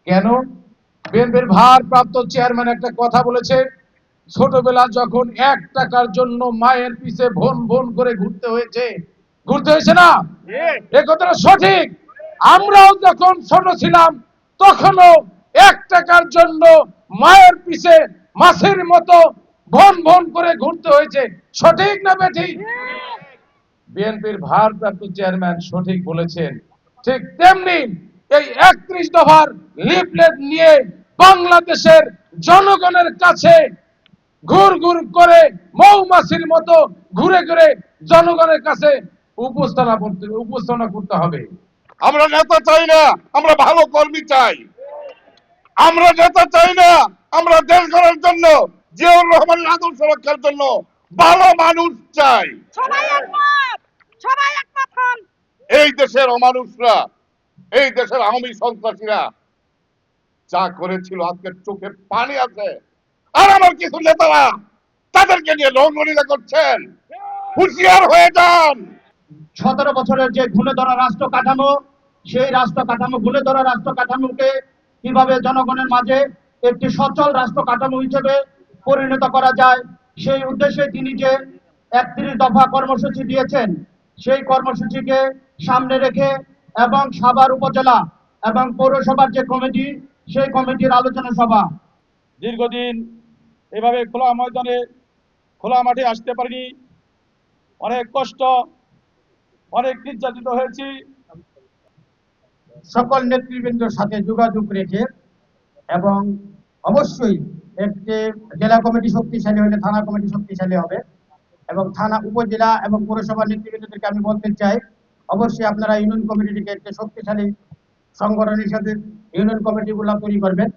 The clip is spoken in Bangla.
কেন? বিএনপির ভারপ্রাপ্ত চেয়ারম্যান একটা কথা বলেছে, ছোটবেলা যখন 1 টাকার জন্য মায়ের পিছে ভন ভন করে ঘুরতে হয়েছে না? এ কথাটা সঠিক। আমরাও যখন ছোট ছিলাম তখনও 1 টাকার জন্য মায়ের পিছে মাছের মতো ভন ভন করে ঘুরতে হয়েছে। সঠিক না বেঠিক? বিএনপির ভারপ্রাপ্ত চেয়ারম্যান সঠিক বলেছেন। ঠিক তেমনি এই 31 দফার লিফলেট নিয়ে বাংলাদেশের জনগণের কাছে ঘুর ঘুর করে মৌমাছির মতো ঘুরে ঘুরে জনগণের কাছে উপস্থাপনা করতে হবে। আমরা নেতা চাই না, আমরা ভালো কর্মী চাই। আমরা নেতা চাই না, আমরা দেশ গড়ার জন্য, জিয়াউর রহমানের আদর্শ রক্ষার জন্য ভালো মানুষ চাই। সবাই একমত, সবাই একমত হন। এই দেশের অমানুষরা, এই দেশের আওয়ামী সন্ত্রাসীরা যা করেছিল আজকে চোখে পানি আছে। আর আমার কিছু নেতারা তাদেরকে নিয়ে লঙ্ঘনীরা করছেন। হুঁশিয়ার হয়ে যান। 17 বছরের যে ঘুণে ধরা রাষ্ট্র কাঠামো, সেই রাষ্ট্র কাঠামো ঘুণে ধরা রাষ্ট্র কাঠামোকে কিভাবে জনগণের মাঝে একটি সচল রাষ্ট্র কাঠামো হিসেবে পরিণত করা যায়, সেই উদ্দেশ্যে তিনি যে 31 দফা কর্মসূচি দিয়েছেন, সেই কর্মসূচিকে সামনে রেখে এবং সাভার উপজেলা এবং পৌরসভার যে কমিটি, সেই কমিটির আলোচনা সভা। দীর্ঘদিন এভাবে খোলা ময়দানে খোলা মাঠে আসতে পারিনি, অনেক কষ্ট, অনেক নির্যাতিত হয়েছি। সকল নেতৃবৃন্দের সাথে যোগাযোগ রেখে এবং অবশ্যই একটি জেলা কমিটি শক্তিশালী হলে থানা কমিটি শক্তিশালী হবে এবং থানা উপজেলা এবং পৌরসভার নেতৃবৃন্দদেরকে আমি বলতে চাই, অবশ্যই আপনারা ইউনিয়ন কমিটিটিকে একটি শক্তিশালী সংগঠন হিসেবে ইউনিয়ন কমিটিগুলো তৈরি করবেন।